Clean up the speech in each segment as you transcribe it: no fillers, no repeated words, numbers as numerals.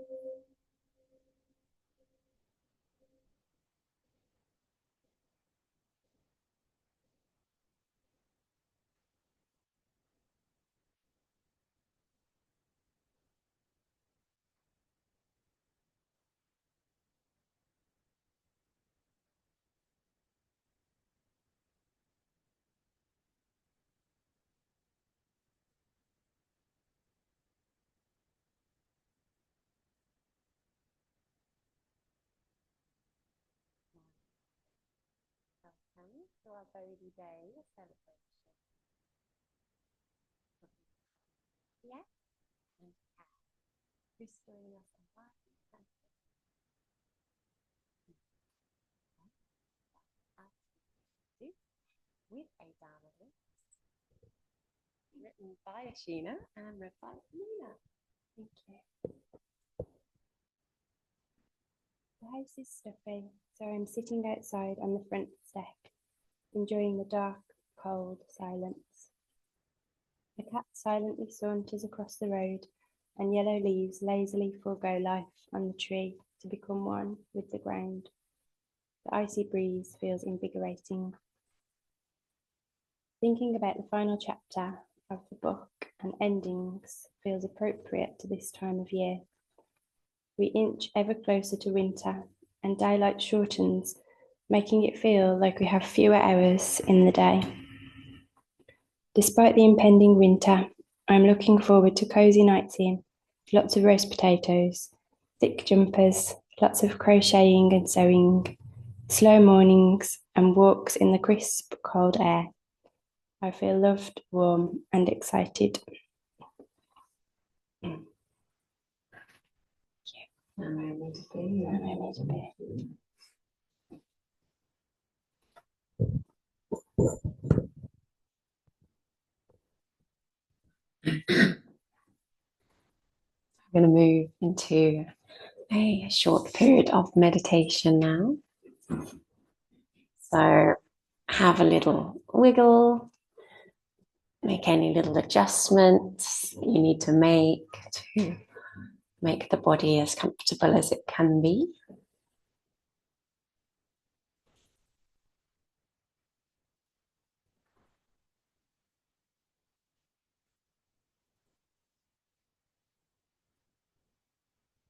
Welcome to our Bodhi Day celebration. Yes, and restoring us enlightenment with a Dharma written by Ashina and read by Nina. Thank you. The house is stuffy, so I'm sitting outside on the front step, enjoying the dark, cold silence. A cat silently saunters across the road, and yellow leaves lazily forego life on the tree to become one with the ground. The icy breeze feels invigorating. Thinking about the final chapter of the book and endings feels appropriate to this time of year. We inch ever closer to winter, and daylight shortens, making it feel like we have fewer hours in the day. Despite the impending winter, I'm looking forward to cozy nights in, lots of roast potatoes, thick jumpers, lots of crocheting and sewing, slow mornings, and walks in the crisp, cold air. I feel loved, warm, and excited. I'm going to move into a short period of meditation now. So have a little wiggle, make any little adjustments you need to make the body as comfortable as it can be.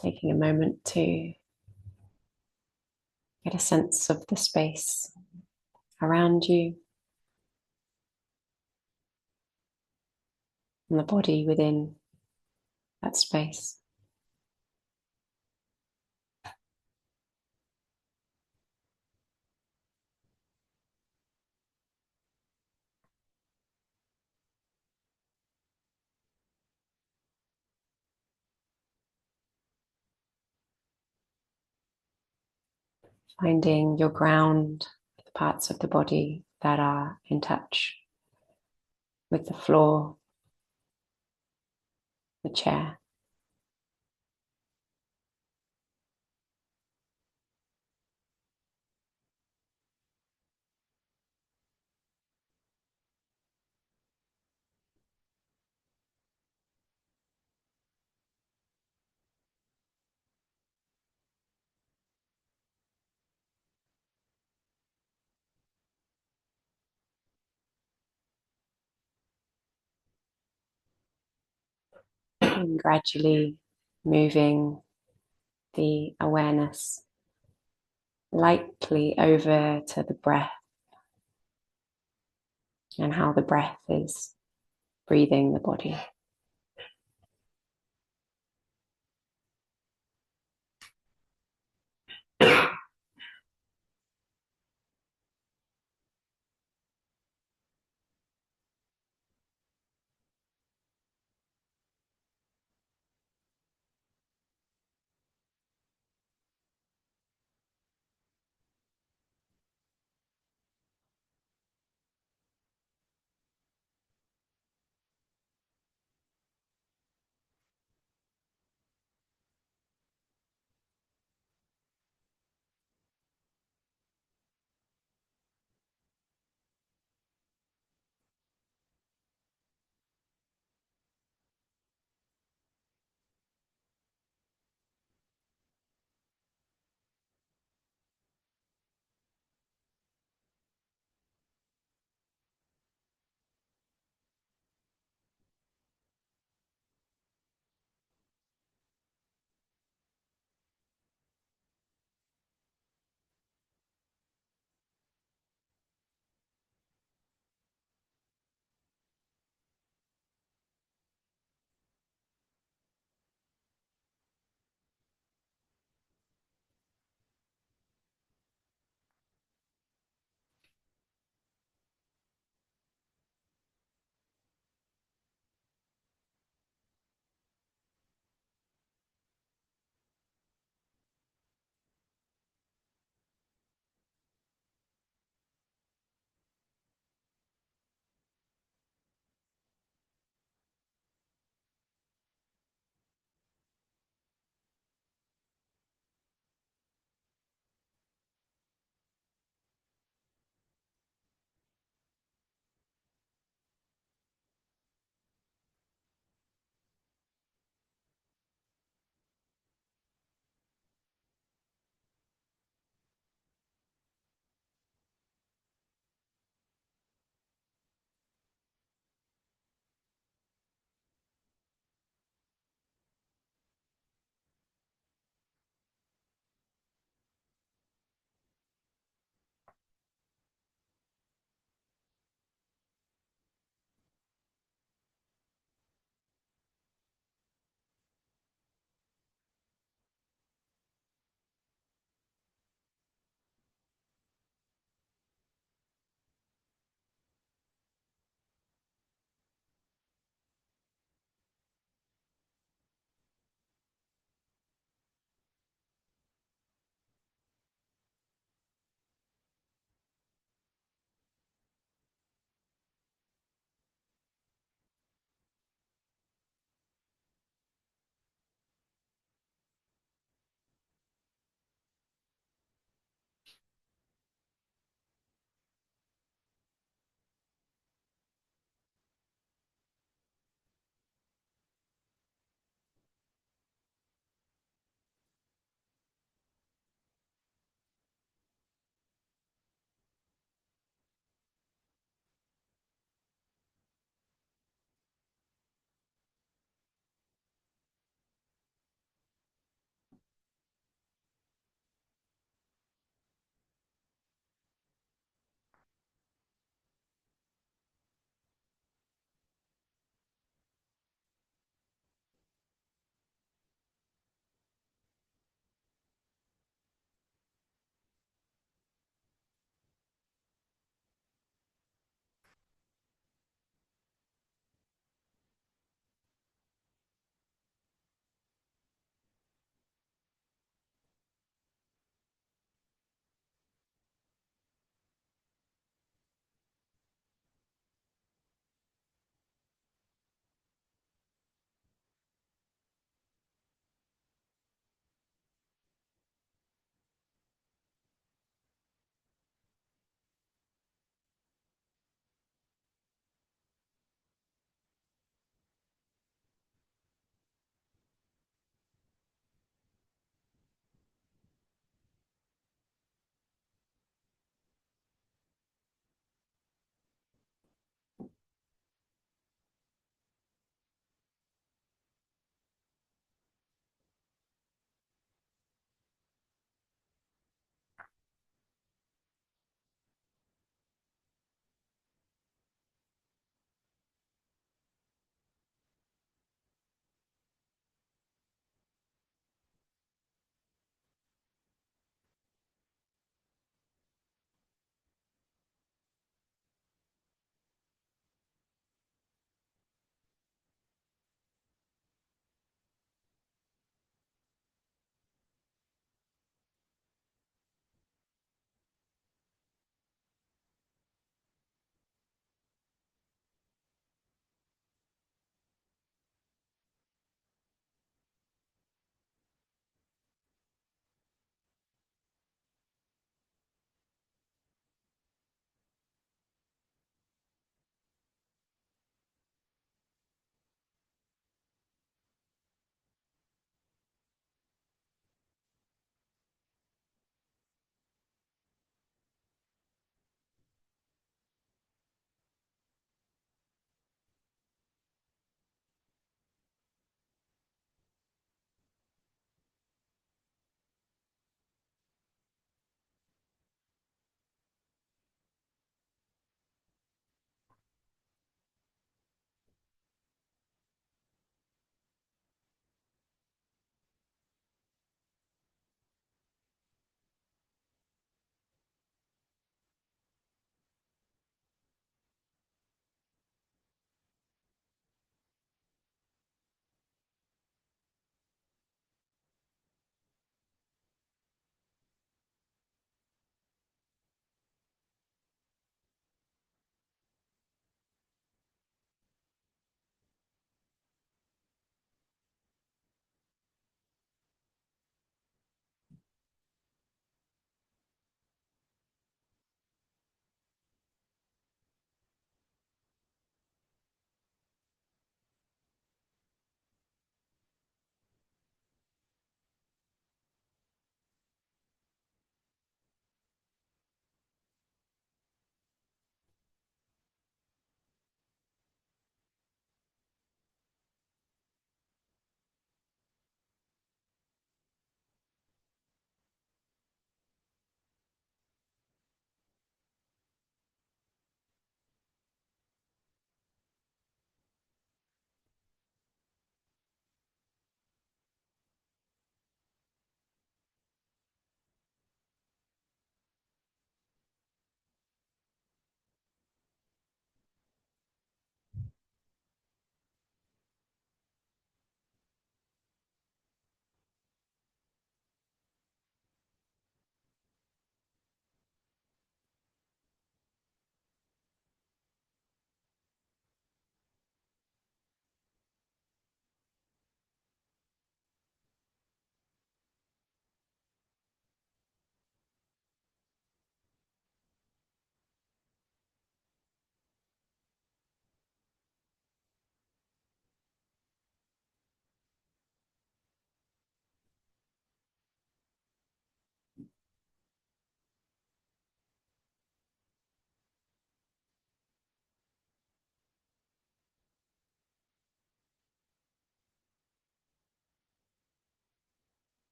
Taking a moment to get a sense of the space around you and the body within that space. Finding your ground, the parts of the body that are in touch with the floor, the chair. And gradually moving the awareness lightly over to the breath and how the breath is breathing the body.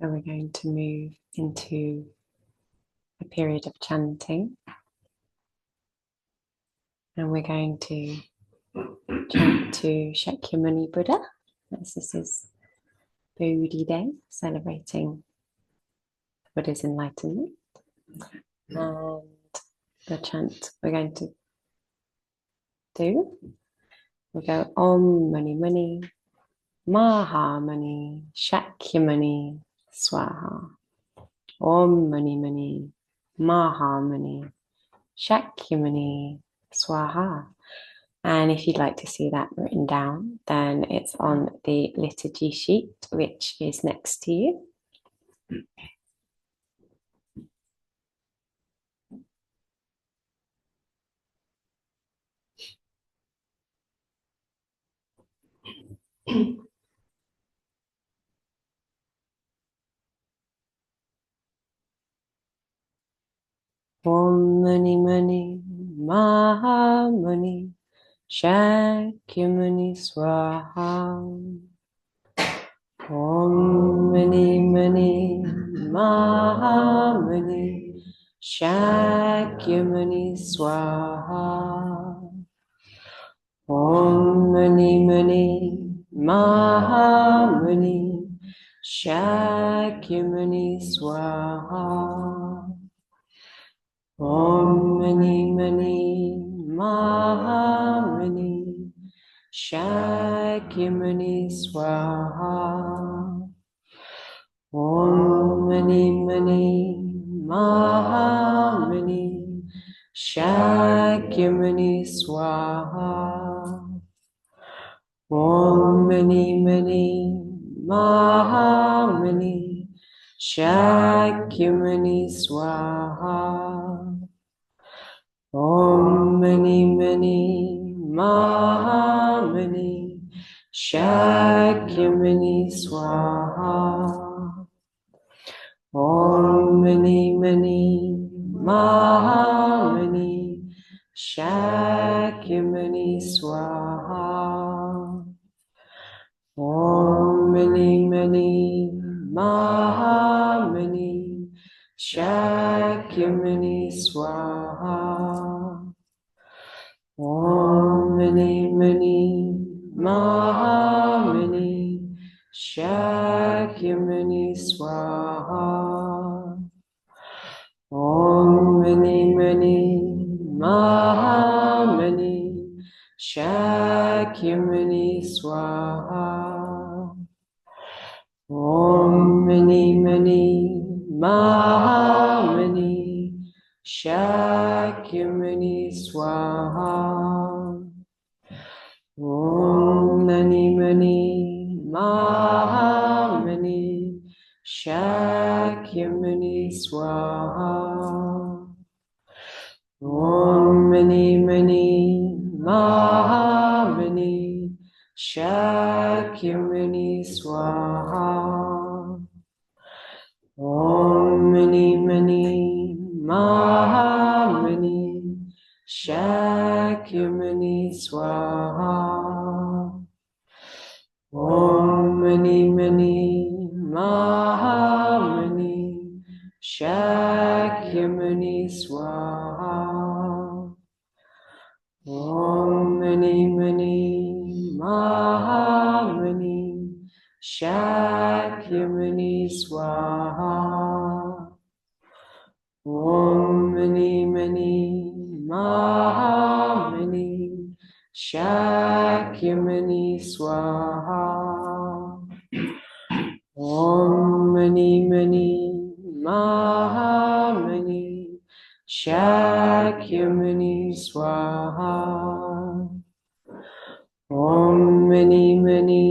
So we're going to move into a period of chanting. And we're going to chant to Shakyamuni Buddha, as this is Bodhi Day, celebrating Buddha's enlightenment. And the chant we're going to do, we'll go Om Mani Mani, Maha Mani, Shakyamuni, Swaha. Om Mani Mani, Maha Mani, Shakyamuni, Swaha. And if you'd like to see that written down, then it's on the liturgy sheet, which is next to you. Om Mani Mani, Maha Mani, Shakyamuni Swaha. Om Mani Mani, Maha Mani, Shakyamuni Swaha. Om Mani Mani, Maha Mani, Shakyamuni Swaha. Om Mani Mani, Maha Mani, Shakyamuni Swaha. Om Mani Mani, Maha Mani, Shakyamuni Swaha. Om Mani Mani, Maha Mani, Shakyamuni Swaha. Om Mani Mani, Maha Mani, Shakyamuni Swaha. Om Mani Mani, Maha Mani, Shakyamuni Swaha. Om Mani Mani, Maha Mani, Shakyamuni Swaha. Om Mani Mani, Maha Mani, Shakyamuni Swaha. Om Mani Mani, Maha Mani, Shakyamuni Swaha. Om Mani Mani, Maha Mani, Shakyamuni Swaha. Om Mani Mani, Maha Mani, Shakyamuni Swaha. Om Mani Mani, Maha Mani, Shakyamuni Swaha. Om Mani Mani, Maha Mani, Shakyamuni Swaha. Om Mani Mani, Maha Mani, Shakyamuni Swaha. Om Mani Mani, Maha Mani, Shakyamuni Swaha. Om Mani Mani, Maha Mani, Shakyamuni Swaha. Om Mani Mani, Maha Mani, Shakyamuni Swaha. Om Mani Mani,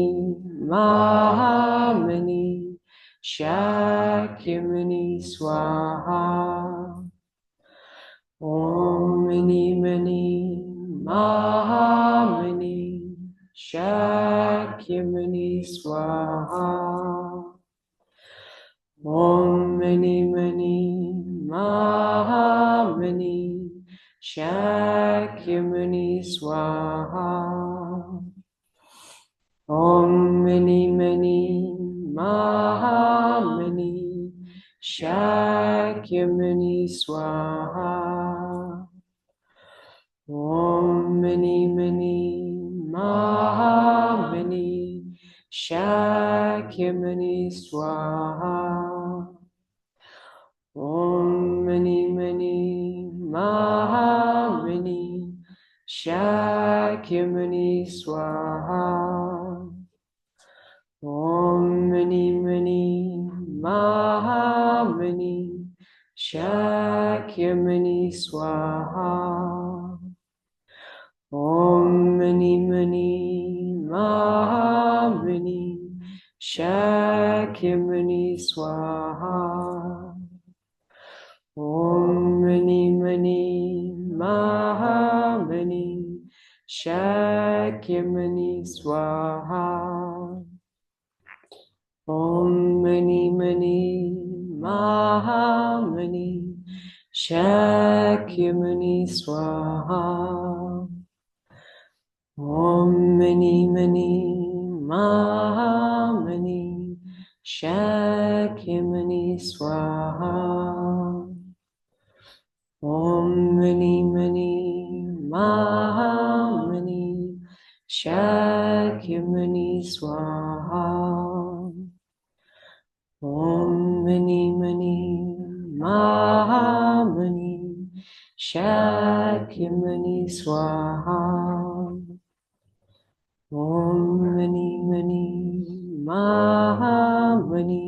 Maha Mani, Shakyamuni Swaha. Om Mani Mani, Maha Mani, Shakyamuni Swaha. Om Mani Mani, Maha Mani, Shakyamuni Swaha. Om Mani Mani, Maha Mani, Shakyamuni Swaha. Om Mani Mani Mahamani Shakyamuni Swaha. Om Mani Mani Mahamani Shakyamuni Swaha. Om Mani Mani Mahamani Shakyamuni Swaha. Om Mani Mani Mahamani Shakyamuni Swaha. Om Mani Mani Mahamani Shakyamuni Swaha. Om Mani Mani Mahamani Shakyamuni Swaha. Om Mani Mani Mahamani Shakyamuni Swaha. Om Mani Mani Mahamani Shakyamuni Swaha. Om Mani Mani Mahamani Shakyamuni Swaha. Om Mani Mani Mahamani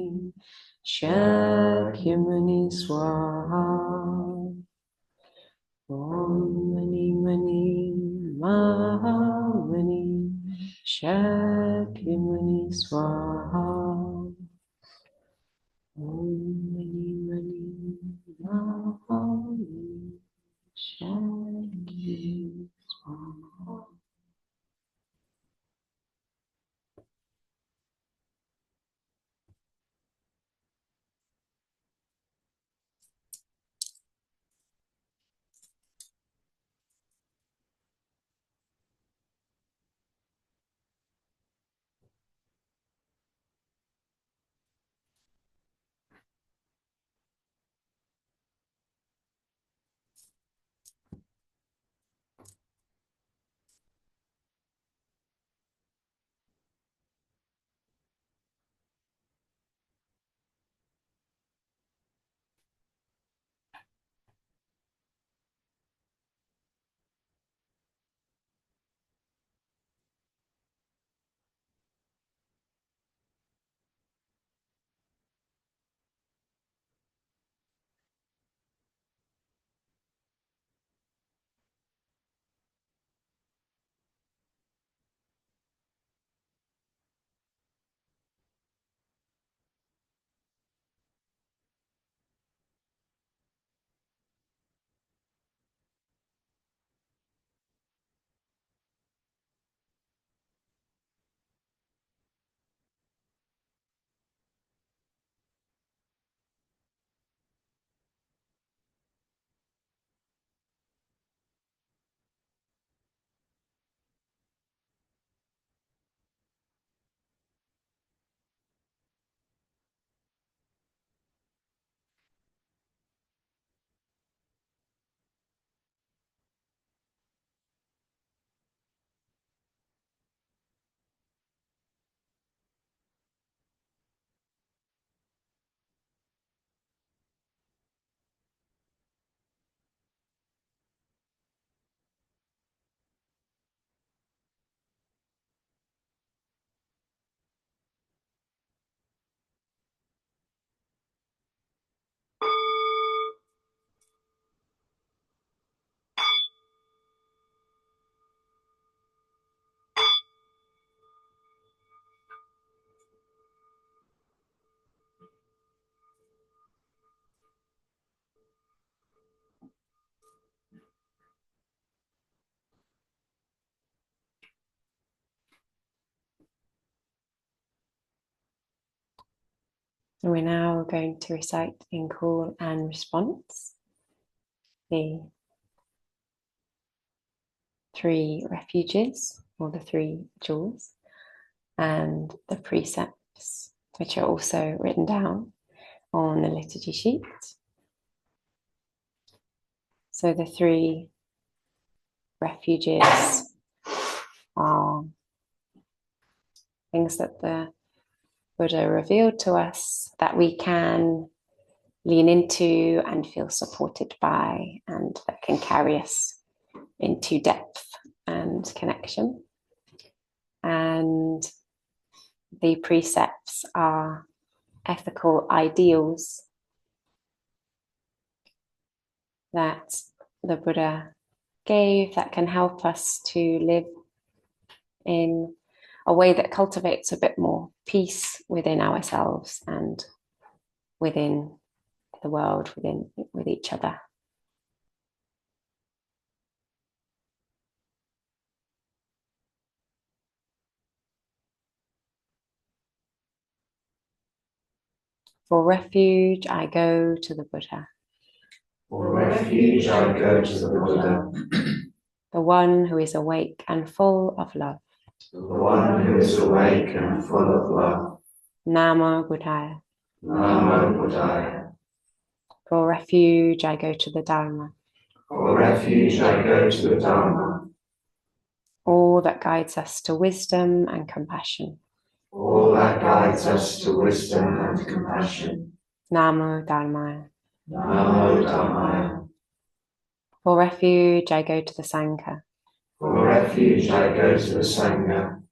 Shakyamuni Swaha. Om Mani Mani Mahamani Shakyamuni Swaha. Om Mani Mani Mahamani Shakyamuni Swaha. And we're now going to recite in call and response the 3 refuges, or the 3 jewels, and the precepts, which are also written down. on the liturgy sheet. So the three refuges are things that the Buddha revealed to us that we can lean into and feel supported by, and that can carry us into depth and connection. And the precepts are ethical ideals that the Buddha gave that can help us to live in a way that cultivates a bit more peace within ourselves and within the world, with each other. For refuge, I go to the Buddha. For refuge, I go to the Buddha, the one who is awake and full of love. the one who is awake and full of love. Namo Buddhaya. Namo Buddhaya. For refuge, I go to the Dharma. For refuge, I go to the Dharma. All that guides us to wisdom and compassion. All that guides us to wisdom and compassion. Namo Dharmaya. Namo Dhammaya. For refuge, I go to the Sangha. For refuge, I go to the Sangha.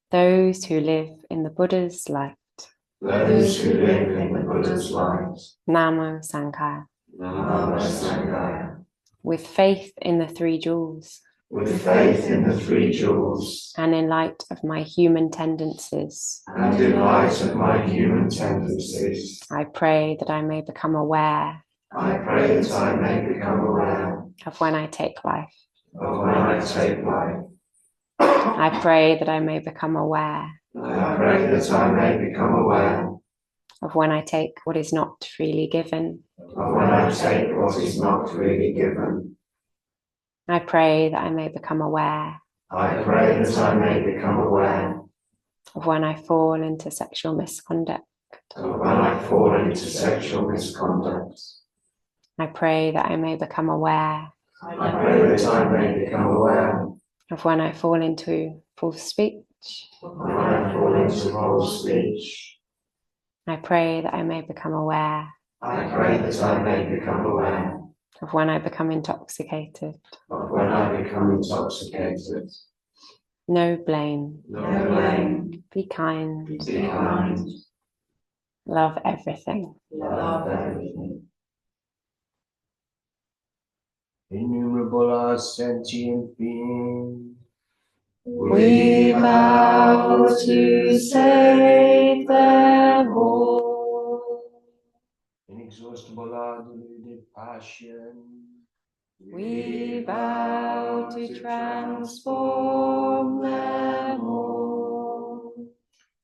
Those who live in the Buddha's light. Those who live in the Buddha's light. Namo Sanghaya. Namo Sanghaya. With faith in the three jewels. With faith in the three jewels. And in light of my human tendencies. And in light of my human tendencies. I pray that I may become aware. I pray that I may become aware. Of when I take life. Of when I take life. I pray that I may become aware. I pray that I may become aware. Of when I take what is not freely given. Of when I take what is not freely given. I pray that I may become aware. I pray that I may become aware. Of when I fall into sexual misconduct. Of when I fall into sexual misconduct. I pray that I may become aware. I pray that I may become aware. Of when I fall into false speech. Of when I fall into false speech. I pray that I may become aware. I pray that I may become aware. Of when I become intoxicated. Of when I become intoxicated. No blame. No blame. Be kind. Be kind. Love everything. Love everything. Innumerable are sentient beings. We vow to save them all. Inexhaustible are deluded passion. We vow to transform them all.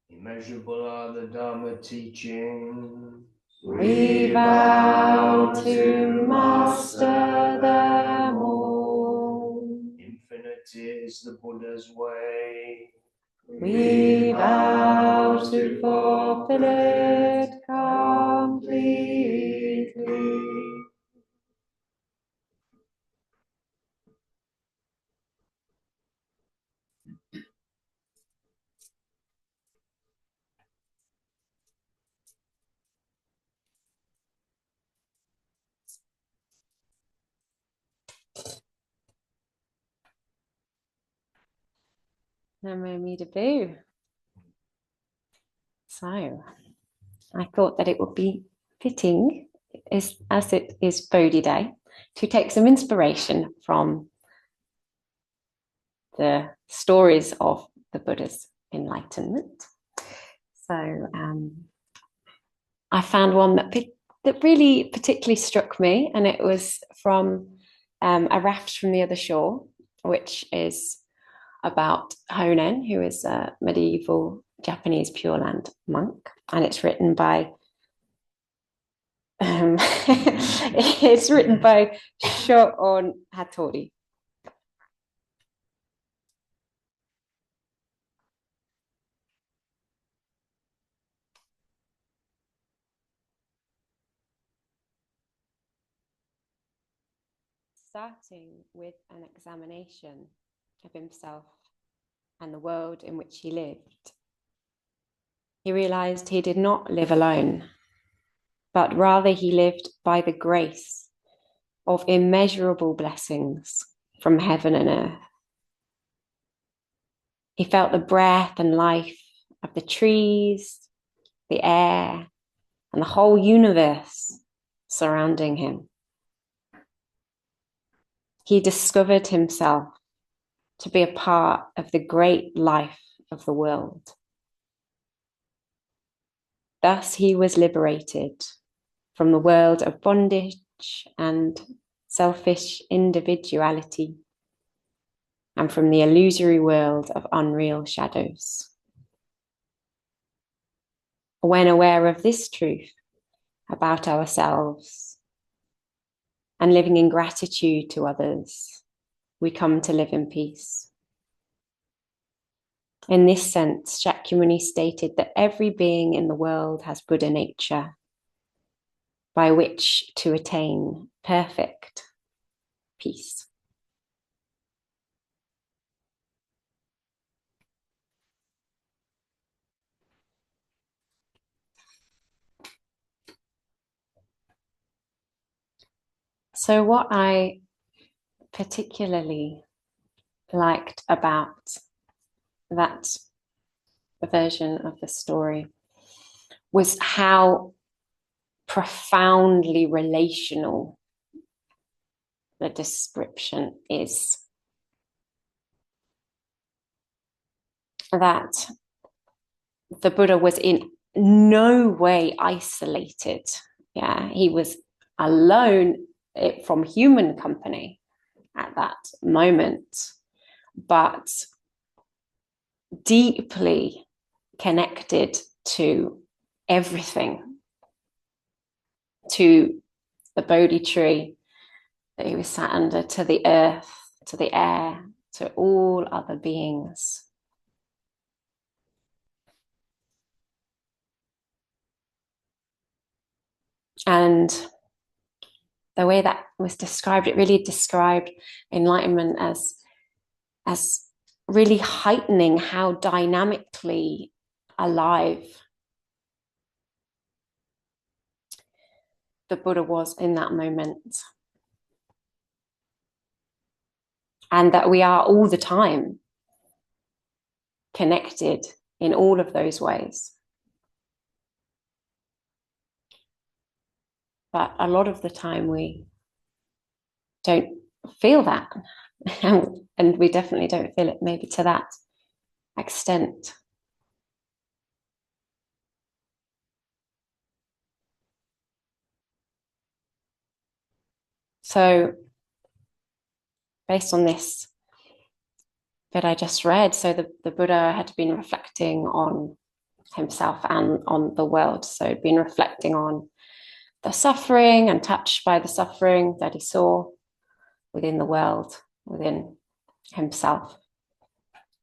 Immeasurable are the Dharma teachings. We vow to master them all. Infinite is the Buddha's way. We vow to fulfill it completely. Namo Amida Boo. So, I thought that it would be fitting, as it is Bodhi Day, to take some inspiration from the stories of the Buddha's enlightenment. So, I found one that really particularly struck me, and it was from A Raft from the Other Shore, which is about Honen, who is a medieval Japanese Pure Land monk, and it's written by Shoon Hattori. starting with an examination of himself and the world in which he lived, he realized he did not live alone, but rather he lived by the grace of immeasurable blessings from heaven and earth. He felt the breath and life of the trees, the air, and the whole universe surrounding him. He discovered himself to be a part of the great life of the world. Thus, he was liberated from the world of bondage and selfish individuality, and from the illusory world of unreal shadows. When aware of this truth about ourselves and living in gratitude to others, we come to live in peace. In this sense, Shakyamuni stated that every being in the world has Buddha nature, by which to attain perfect peace. So what I particularly liked about that version of the story was how profoundly relational the description is. That the Buddha was in no way isolated. Yeah, he was alone from human company at that moment, but deeply connected to everything, to the Bodhi tree that he was sat under, to the earth, to the air, to all other beings. And the way that was described, it really described enlightenment as really heightening how dynamically alive the Buddha was in that moment. And that we are all the time connected in all of those ways. But a lot of the time we don't feel that. And we definitely don't feel it maybe to that extent. So based on this that I just read, so the Buddha had been reflecting on himself and on the world. So he'd been reflecting on the suffering and touched by the suffering that he saw within the world, within himself,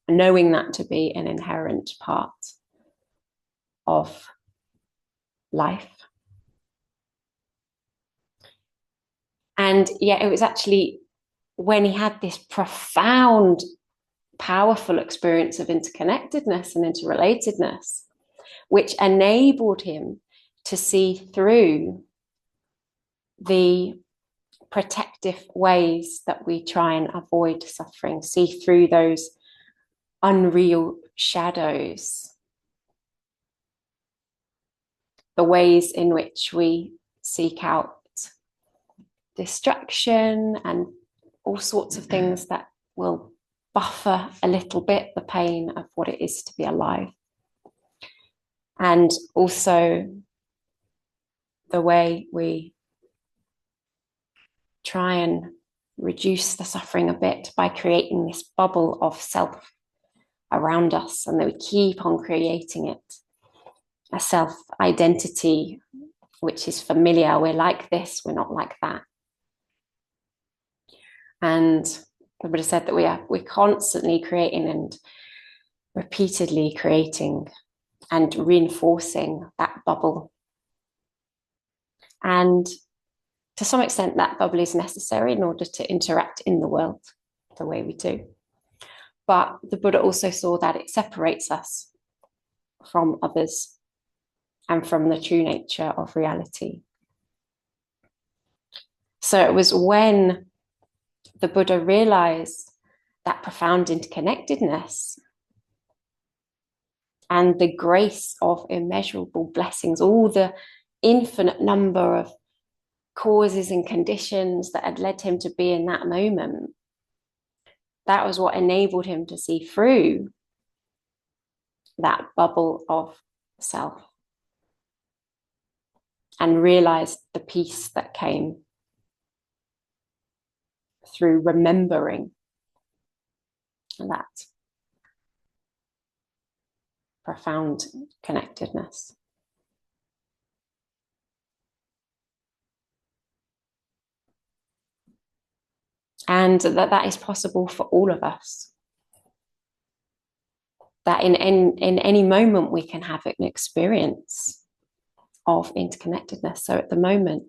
knowing that to be an inherent part of life. And yet it was actually when he had this profound, powerful experience of interconnectedness and interrelatedness, which enabled him to see through the protective ways that we try and avoid suffering, see through those unreal shadows, the ways in which we seek out distraction and all sorts of things that will buffer a little bit the pain of what it is to be alive. And also the way we try and reduce the suffering a bit by creating this bubble of self around us, and that we keep on creating it, a self-identity which is familiar. We're like this, we're not like that. And the Buddha said that we're constantly creating and repeatedly creating and reinforcing that bubble. And to some extent, that bubble is necessary in order to interact in the world the way we do. But the Buddha also saw that it separates us from others and from the true nature of reality. So it was when the Buddha realized that profound interconnectedness and the grace of immeasurable blessings, all the infinite number of causes and conditions that had led him to be in that moment, that was what enabled him to see through that bubble of self and realize the peace that came through remembering that profound connectedness. And that is possible for all of us. That in any moment we can have an experience of interconnectedness. So at the moment,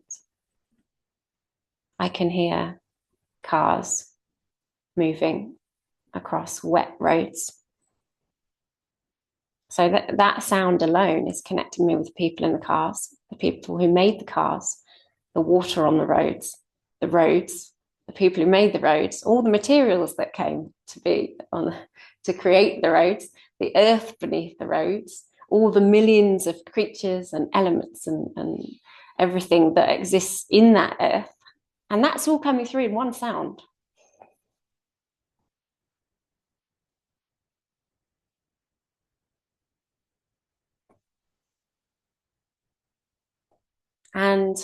I can hear cars moving across wet roads. So that sound alone is connecting me with people in the cars, the people who made the cars, the water on the roads, the people who made the roads, all the materials that came to be on to create the roads, the earth beneath the roads, all the millions of creatures and elements and everything that exists in that earth. And that's all coming through in one sound. And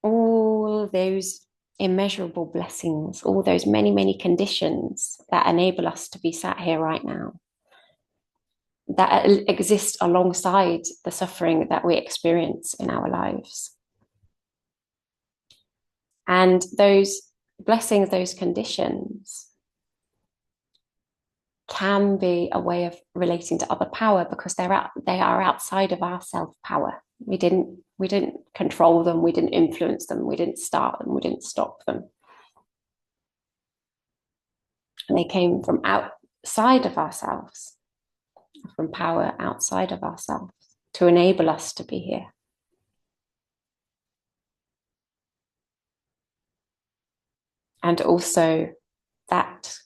all those immeasurable blessings, all those many, many conditions that enable us to be sat here right now, that exist alongside the suffering that we experience in our lives. And those blessings, those conditions can be a way of relating to other power because they are outside of our self-power. We didn't control them, we didn't influence them, we didn't start them, we didn't stop them. And they came from outside of ourselves, from power outside of ourselves to enable us to be here. And also that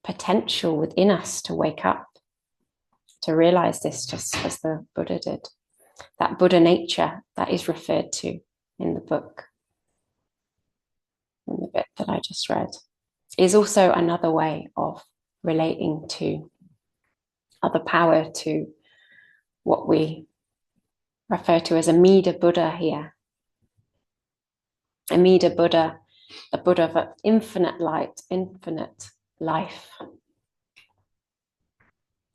potential within us to wake up, to realize this just as the Buddha did. That Buddha nature that is referred to in the book, in the bit that I just read, is also another way of relating to other power, to what we refer to as Amida Buddha here. Amida Buddha, the Buddha of infinite light, infinite life,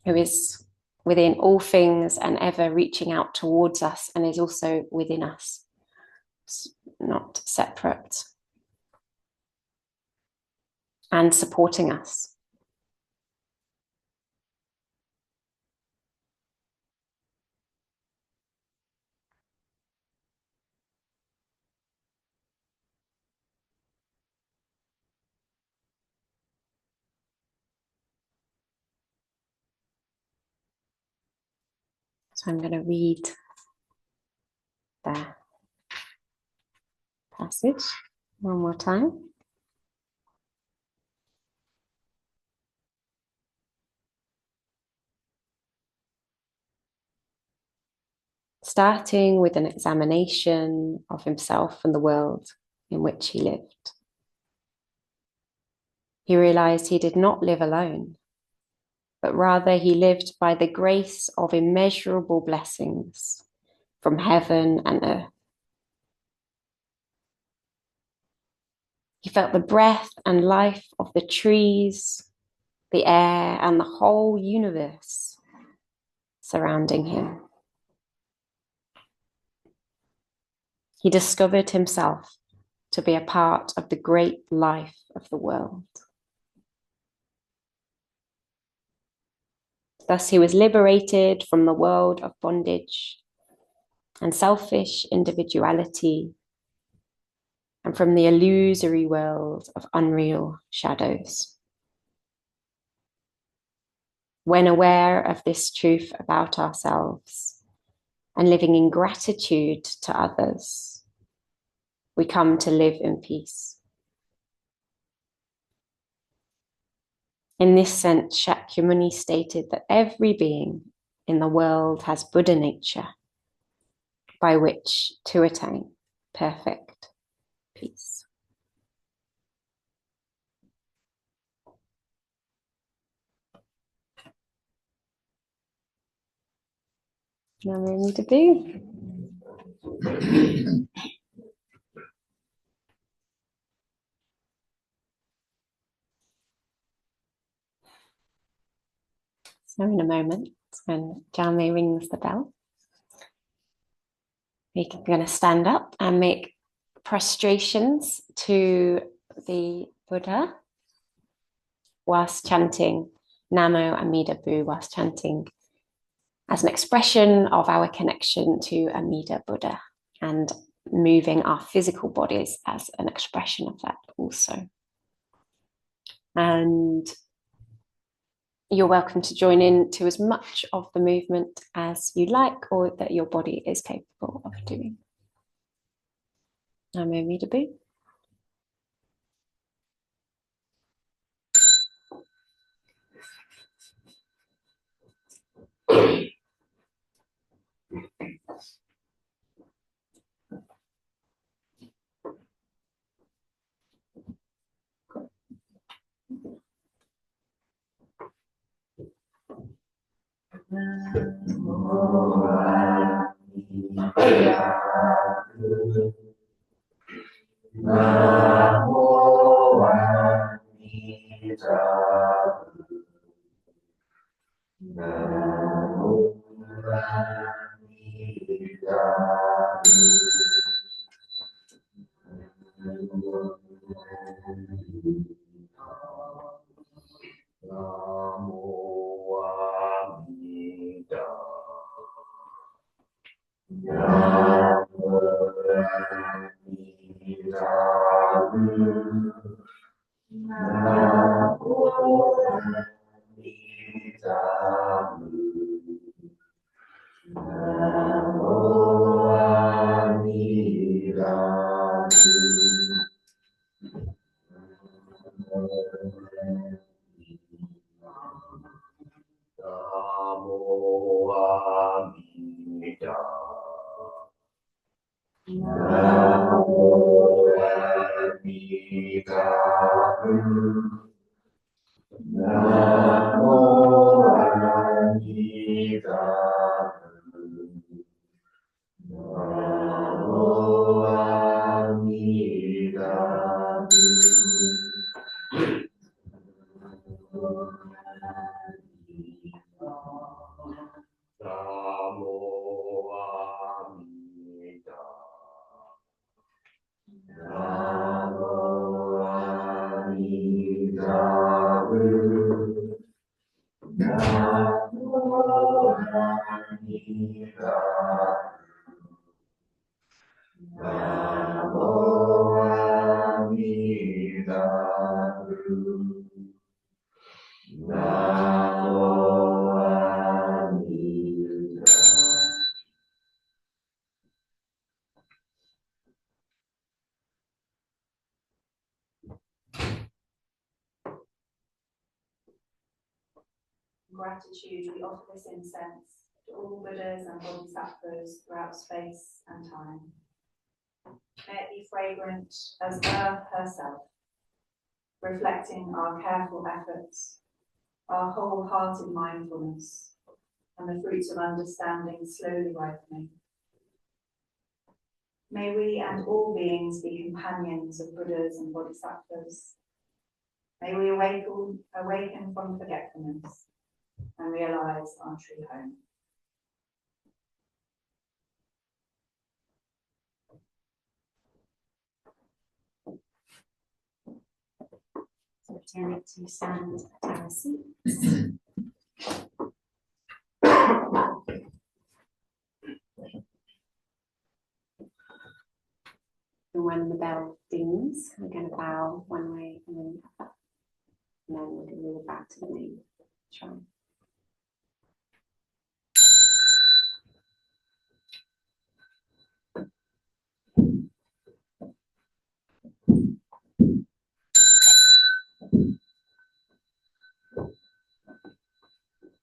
who is within all things and ever reaching out towards us and is also within us, not separate, and supporting us. So I'm going to read the passage one more time. Starting with an examination of himself and the world in which he lived. He realized he did not live alone, but rather he lived by the grace of immeasurable blessings from heaven and earth. He felt the breath and life of the trees, the air, and the whole universe surrounding him. He discovered himself to be a part of the great life of the world. Thus, he was liberated from the world of bondage and selfish individuality and from the illusory world of unreal shadows. When aware of this truth about ourselves and living in gratitude to others, we come to live in peace. In this sense, Shakyamuni stated that every being in the world has Buddha nature by which to attain perfect peace. Now we're ready to be. So in a moment, when Jame rings the bell, we're going to stand up and make prostrations to the Buddha whilst chanting Namo Amida Bu, whilst chanting as an expression of our connection to Amida Buddha, and moving our physical bodies as an expression of that also. And you're welcome to join in to as much of the movement as you like, or that your body is capable of doing. Namo Amida Bu. Gratitude, we offer this incense to all Buddhas and Bodhisattvas throughout space and time. May it be fragrant as earth herself, reflecting our careful efforts, our wholehearted mindfulness, and the fruits of understanding slowly ripening. May we and all beings be companions of Buddhas and Bodhisattvas. May we awaken from forgetfulness and realize our true home. So turning to stand at our seats. And when the bell dings we're going to bow one way and then we're going to move back to the main shrine.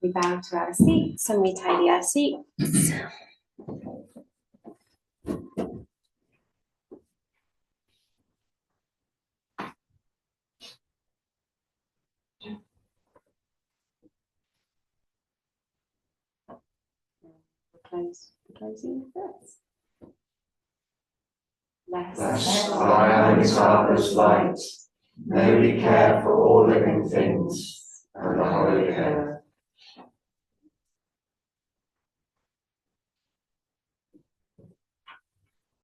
We bow to our seats and we tidy our seats. Closing first. Blessed are Amitabha's light. May we care for all living things and the holy earth.